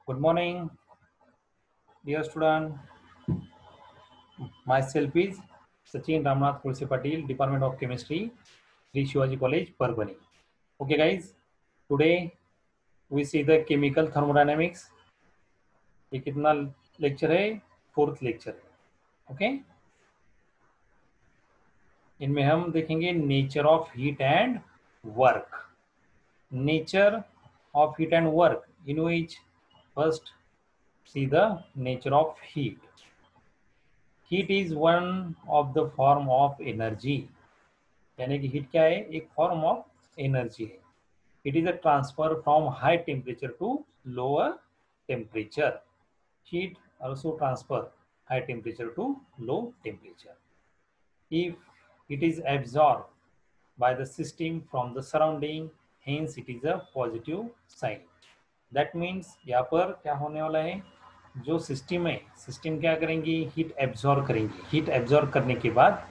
Good morning, dear student. Myself is Sachin Ramnath Kulse Patil, Department of Chemistry, Sri Shivaji College, Parbhani. Okay, guys. Today we see the chemical thermodynamics. ये कितना lecture है? 4th lecture है. Okay, इनमें हम देखेंगे nature of heat and work. Nature of heat and work in which first see the nature of heat. Heat is one of the form of energy. यानी कि heat क्या है? एक फॉर्म ऑफ एनर्जी है. It is a transfer from high temperature to lower temperature. Heat also transfer high temperature to low temperature. If it is absorbed by the system from the surrounding, hence it is a positive sign. That means यहाँ पर क्या होने वाला है? जो system है, system क्या करेंगी? हीट एब्जॉर्ब करेंगी. हीट एब्जॉर्ब करने के बाद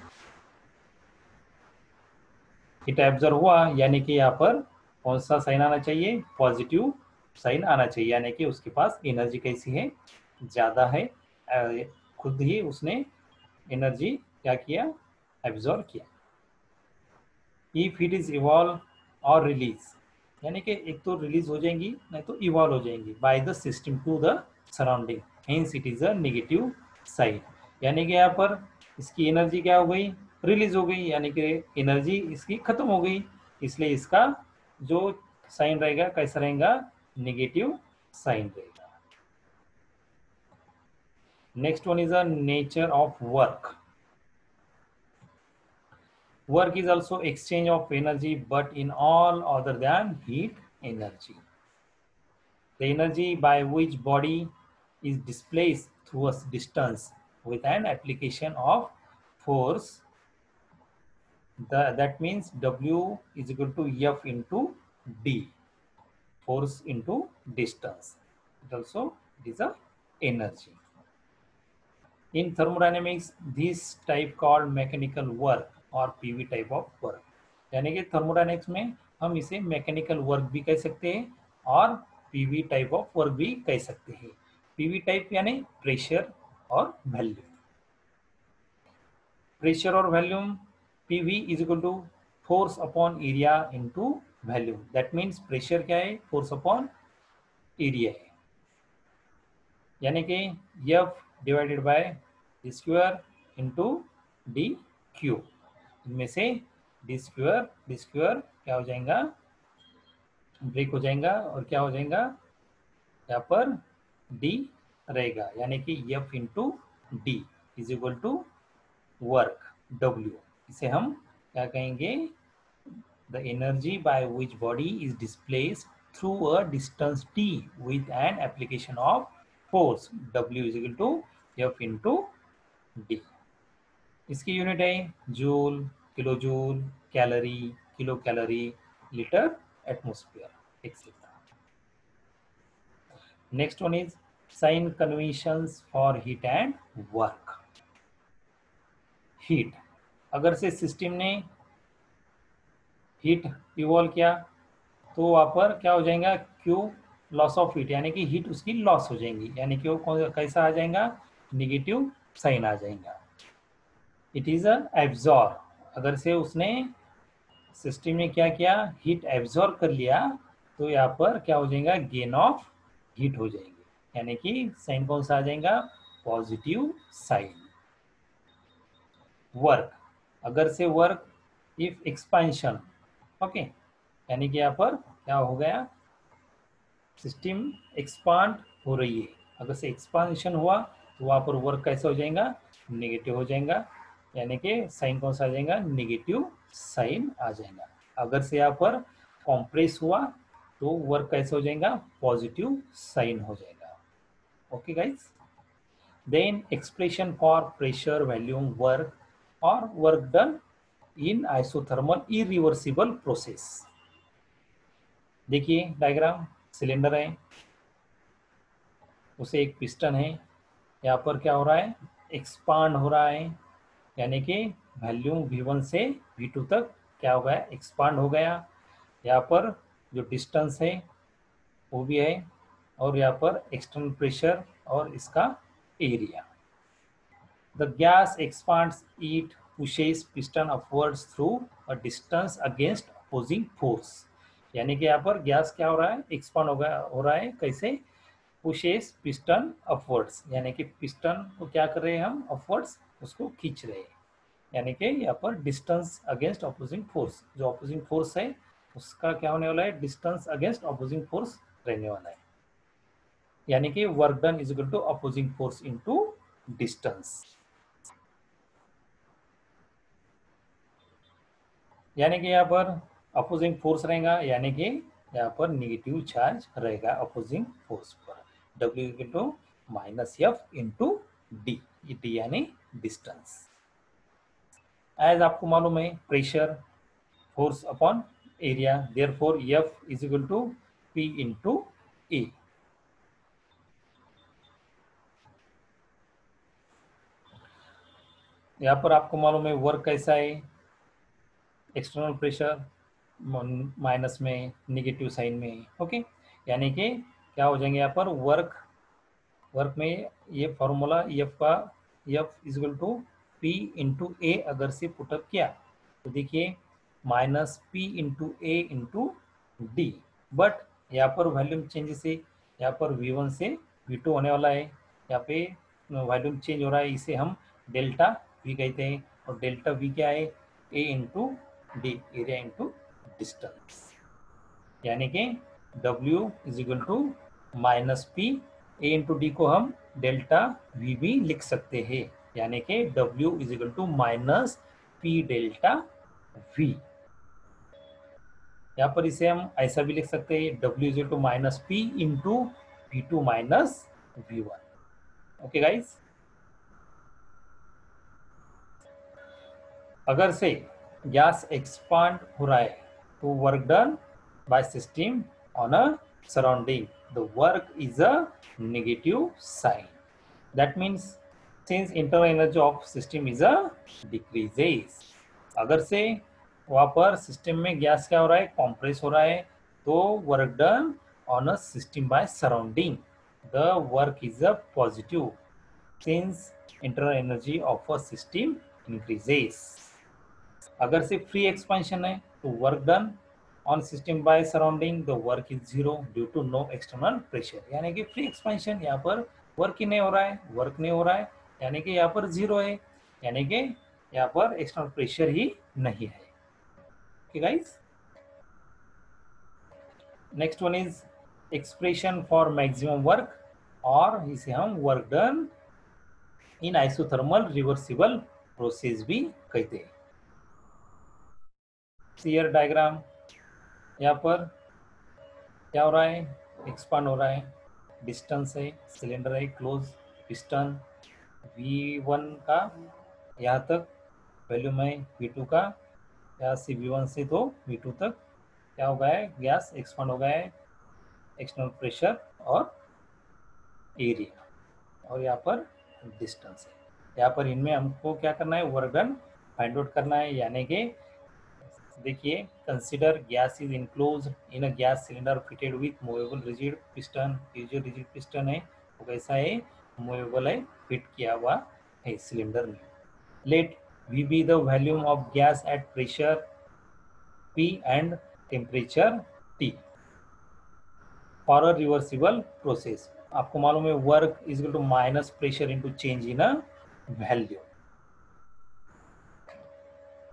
हीट एब्जॉर्ब हुआ, यानी कि यहाँ पर कौन सा साइन आना चाहिए? पॉजिटिव साइन आना चाहिए. यानी कि उसके पास एनर्जी कैसी है? ज़्यादा है. खुद ही उसने एनर्जी क्या किया? एब्जॉर्ब किया. इफ इट इज इवॉल्व और रिलीज, यानी कि एक तो रिलीज हो जाएंगी, नहीं तो इवॉल्व हो जाएंगी by the system to the surrounding, hence it is a negative sign. यानी कि यहाँ पर इसकी एनर्जी क्या हो गई? रिलीज हो गई, यानी कि एनर्जी इसकी खत्म हो गई. इसलिए इसका जो साइन रहेगा कैसा रहेगा? नेगेटिव साइन रहेगा. Next one is a nature of work. Work is also exchange of energy, but in all other than heat energy. The energy by which body is displaced through a distance with an application of force. That means W is equal to F into D. Force into distance. It also is a energy. In thermodynamics, this type called mechanical work और PV type of work. यानी कि thermodynamics में हम इसे mechanical work भी कह सकते हैं और पीवी टाइप ऑफ वर्क भी कह सकते हैं. पीवी टाइप यानी प्रेशर और वॉल्यूम. प्रेशर और volume, PV is equal to force upon area into volume. That means pressure क्या है? फोर्स अपॉन एरिया है. यानी कि F divided by D square into D Q. इनमें से डी स्क्वायर क्या हो जाएगा? ब्रेक हो जाएगा और क्या हो जाएगा? यहाँ पर डी रहेगा. यानी कि F into D is equal to work W. इसे हम क्या कहेंगे? The energy by which body is displaced through a distance T with an application of force W is equal to F into D. इसकी unit है joule, kilo joule, calorie, kilo calorie, litre atmosphere, et cetera. Next one is sign conventions for heat and work. Heat, अगर से system ने heat evolve किया तो वहाँ पर क्या हो जाएगा? क्यू लॉस ऑफ हीट, यानी कि हीट उसकी लॉस हो जाएंगी. यानी कि वो कैसा आ जाएगा? निगेटिव साइन आ जाएगा. It is a absorb. अगर से उसने सिस्टम ने क्या किया? हीट एब्जॉर्ब कर लिया, तो यहाँ पर क्या हो जाएगा? गेन ऑफ हीट हो जाएंगे. यानी कि साइन कौन सा आ जाएगा? Positive sign. वर्क, अगर से वर्क इफ एक्सपेंशन, ओके, यानी कि यहाँ पर क्या हो गया? सिस्टम एक्सपांड हो रही है. अगर से एक्सपांशन हुआ तो वहाँ पर वर्क कैसा हो जाएगा? नेगेटिव हो जाएगा. यानी कि साइन कौन सा आ जाएगा? नेगेटिव साइन आ जाएगा. अगर से यहाँ पर कॉम्प्रेस हुआ तो वर्क कैसे हो जाएगा? पॉजिटिव साइन हो जाएगा. Okay guys. Then expression for pressure, volume, work और work done in isothermal irreversible process. देखिए डायग्राम, सिलेंडर है, उसे एक पिस्टन है. यहाँ पर क्या हो रहा है? एक्सपांड हो रहा है. यानी कि वॉल्यूम V1 से V2 तक क्या हो गया? एक्सपांड हो गया. यहाँ पर जो डिस्टेंस है वो भी है, और यहाँ पर एक्सटर्नल प्रेशर और इसका area. The gas expands, it pushes piston upwards through a distance against opposing force. यानी कि यहाँ पर गैस क्या हो रहा है, एक्सपांड हो रहा है कैसे, पुशेस पिस्टन अपवर्ड्स, यानी कि पिस्टन को क्या कर रहे हैं हम, अपवर्ड्स उसको खींच रहे हैं। यानी कि यहाँ पर डिस्टेंस अगेंस्ट अपोजिंग फोर्स, जो अपोजिंग फोर्स है उसका क्या होने वाला है, डिस्टेंस अगेंस्ट अपोजिंग फोर्स रहने वाला है। यानी कि work done is equal to opposing force into distance. यानी कि यहाँ पर अपोजिंग फोर्स रहेगा, यानी कि यहाँ पर निगेटिव चार्ज रहेगा अपोजिंग फोर्स पर। W equal to minus F into D, D यानी डिस्टेंस। एज आपको मालूम है pressure force upon area, therefore F is equal to P into A. यहाँ पर आपको मालूम है वर्क कैसा है, एक्सटर्नल प्रेशर माइनस में, निगेटिव साइन में, ओके। यानी कि क्या हो जाएंगे यहाँ पर वर्क में ये फॉर्मूला एफ का, F is equal to P into A अगर से पुटअप किया तो देखिए minus P into A into D. But यहाँ पर वॉल्यूम चेंज से यहाँ पर V1 से V2 होने वाला है, यहाँ पे वॉल्यूम चेंज हो रहा है, इसे हम डेल्टा V कहते हैं। और डेल्टा V क्या है, A into D, area into distance. यानी कि W is equal to minus P, A into D को हम डेल्टा V भी लिख सकते हैं। यानी कि W is equal to minus P delta V। यहाँ पर इसे हम ऐसा भी लिख सकते हैं, W is equal to minus P into V2 minus V1। Okay guys, अगर से गैस एक्सपांड हो रहा है तो work done by system on a surrounding, the work is a negative sign. That means since internal energy of system is a decreases, अगर से वहाँ पर सिस्टम में गैस क्या हो रहा है, कॉम्प्रेस हो रहा है, तो work done on a system by surrounding, the work is a positive since internal energy of a system increases. अगर से फ्री एक्सपेंशन है तो work done on system by surrounding, the work is zero due to no external pressure. यानी कि free expansion, यहाँ पर work ही नहीं हो रहा है, वर्क नहीं हो रहा है, यानी कि यहाँ पर जीरो है, यानी कि यहाँ पर एक्सटर्नल प्रेशर ही नहीं है। Okay guys, next one is expression for maximum work, और इसे हम work done in isothermal reversible process भी कहते हैं। सीयर डायग्राम, यहाँ पर क्या हो रहा है, एक्सपांड हो रहा है, डिस्टेंस है, सिलेंडर है क्लोज, पिस्टन V1 का यहाँ तक वॉल्यूम है, V2 का यहाँ से V1 से तो V2 तक क्या हो गया है, गैस एक्सपांड हो गया है, एक्सटर्नल प्रेशर और एरिया, और यहाँ पर डिस्टेंस है। यहाँ पर इनमें हमको क्या करना है, वर्क डन फाइंड आउट करना है। यानी कि देखिए, consider gas is enclosed in a gas cylinder fitted with movable rigid piston. ये जो रिजिड पिस्टन है वो कैसा है, मूवेबल है, फिट किया हुआ है सिलेंडर में। Let V be the volume of gas at pressure P and temperature T for a reversible process। आपको मालूम है work is equal to minus pressure into change in a value,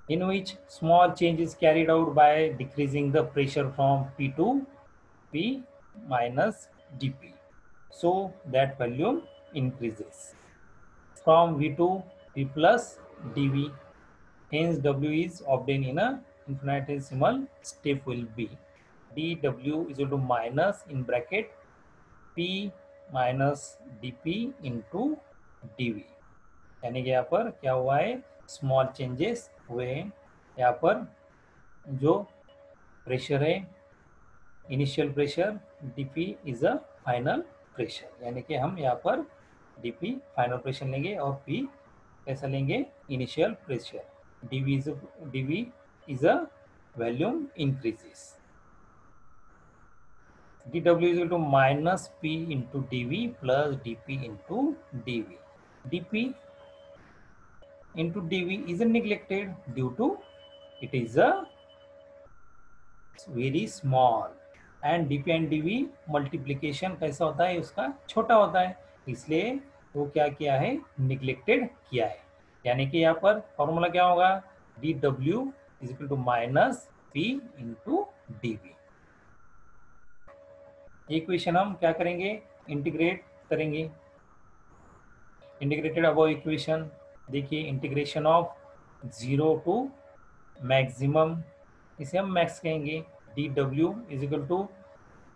in which small change is carried out by decreasing the pressure from P to P minus dP, so that volume increases from V to P plus dV. Hence W is obtained in a infinitesimal step will be dW is equal to minus in bracket P minus dP into dV। यानी कि यहाँ पर क्या हुआ है, small changes हुए हैं। यहाँ पर जो प्रेशर है, initial pressure dP is a final pressure, यानी कि हम यहाँ पर dP फाइनल प्रेशर लेंगे और P कैसा लेंगे, initial pressure. dV is a volume increases। dw is equal to minus p into dv plus dp into dv. dp into dv is neglected due to it is a very small and dp and dv multiplication कैसा होता है उसका छोटा होता है, इसलिए वो क्या किया है निग्लेक्टेड किया है। यानी कि यहाँ पर फॉर्मूला क्या होगा dw is equal to minus p into dv। ये इक्वेशन हम क्या करेंगे इंटीग्रेट करेंगे। इंटीग्रेटेड अबव इक्वेशन देखिए इंटीग्रेशन ऑफ 0 टू मैक्सिमम, इसे हम मैक्स कहेंगे। dw is equal to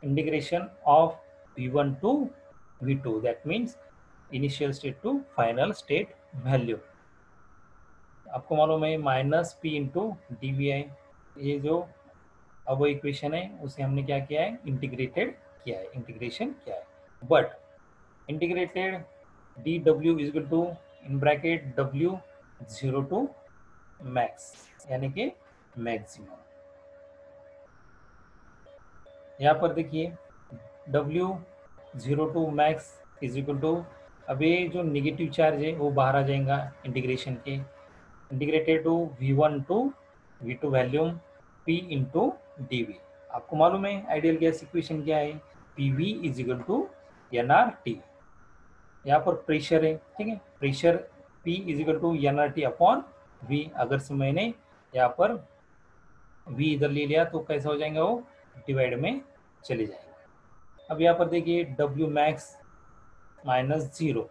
integration of v1 to v2, that means initial state to final state value. आपको मालूम है minus P into D V है, ये जो अब वो इक्वेशन है उसे हमने क्या किया है इंटीग्रेटेड किया है, इंटीग्रेशन किया है। But integrated D W is equal to in bracket W 0 to max यानी कि मैक्सिमम। यहाँ पर देखिए W 0 to max is equal to, अब ये जो निगेटिव चार्ज है वो बाहर आ जाएगा इंटीग्रेशन के। Integrated to V1 to V2 volume P into D V. आपको मालूम है आइडियल गैस इक्वेशन क्या है PV is equal to NRT। यहाँ पर प्रेशर है, ठीक है, pressure P is equal to NRT upon V। अगर से मैंने यहाँ पर V इधर ले लिया तो कैसा हो जाएगा वो डिवाइड में चले जाएंगे। अब यहाँ पर देखिए W मैक्स माइनस 0,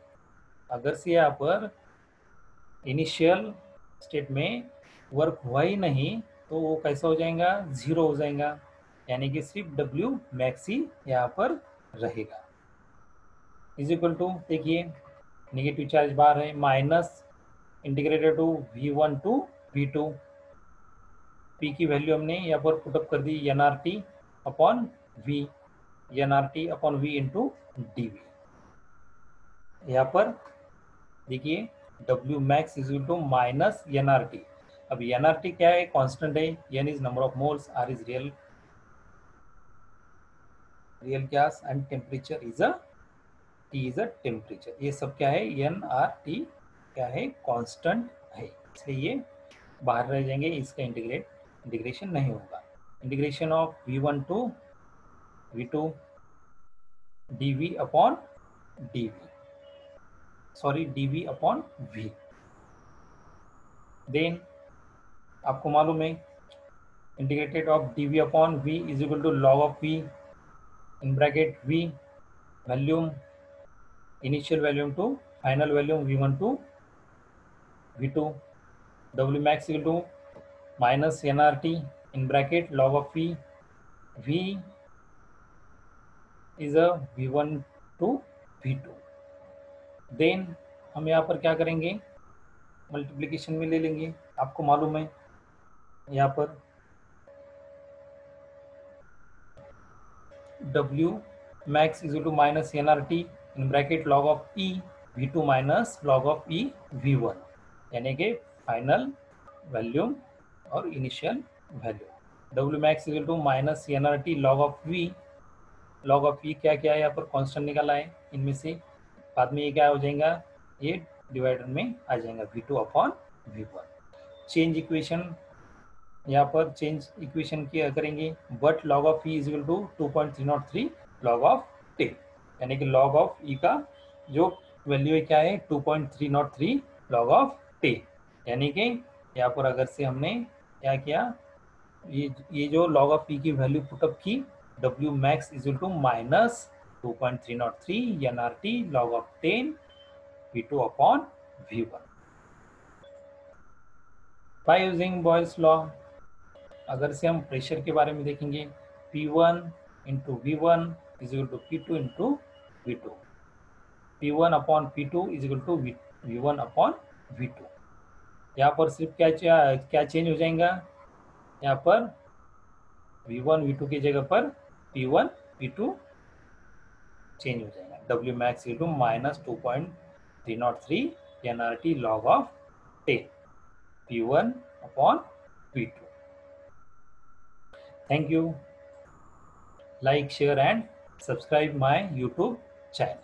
अगर से यहाँ पर इनिशियल स्टेट में वर्क हुआ ही नहीं तो वो कैसा हो जाएगा 0 हो जाएगा, यानी कि सिर्फ W मैक्स ही यहाँ पर रहेगा। इज इक्वल टू देखिए नेगेटिव चार्ज बाहर है minus integrated to V1 to V2, P की वैल्यू हमने यहाँ पर पुटअप कर दी NRT upon V, NRT upon V into D V. यहाँ पर देखिए W max is equal to minus NRT। अब NRT क्या है कांस्टेंट है, N is number of moles, R is real gas and temperature is a T is a temperature. ये सब क्या है NRT क्या है कांस्टेंट है, इसलिए ये बाहर रह जाएंगे, इसका इंटीग्रेशन नहीं होगा। Integration of V1 to V2 dV upon dV, sorry dV upon V। Then आपको मालूम है integrated of dV upon V is equal to log of V in bracket V volume initial volume to final volume V1 to V2, W max equal to minus NRT in bracket log of V, V is a V1 to V2। Then हम यहाँ पर क्या करेंगे multiplication में ले लेंगे। आपको मालूम है यहाँ पर W max is to minus NRT in bracket log of E V2 minus log of E V1, यानी कि फाइनल वैल्यूम और initial value. W max is to minus NRT log of V, log of E क्या क्या है यहाँ पर constant निकाला है इनमें से, बाद में ये क्या हो जाएगा ये डिवाइडर में आ जाएगा V2 upon V1। Change equation यहाँ पर चेंज इक्वेशन क्या करेंगे but log of E is equal to 2.303 log of 10, यानी कि लॉग ऑफ E का जो वैल्यू है क्या है 2.303 लॉग ऑफ 10, यानी कि यहाँ पर अगर से हमने क्या किया ये जो लॉग ऑफ E की वैल्यू पुटअप की W max is equal to minus 2.303 NRT log of 10 V2 upon V1 by using Boyle's law। अगर से हम प्रेशर के बारे में देखेंगे P1 into V1 is equal to P2 into V2, P1 upon P2 is equal to V1 upon V2। यहाँ पर सिर्फ क्या चेंज हो जाएगा, यहाँ पर V1 V2 की जगह पर P1 P2 चेंज हो जाएगा। W max equal to minus 2.303 NRT log of 10 P1 upon P2। Thank you. like, share and subscribe my YouTube channel.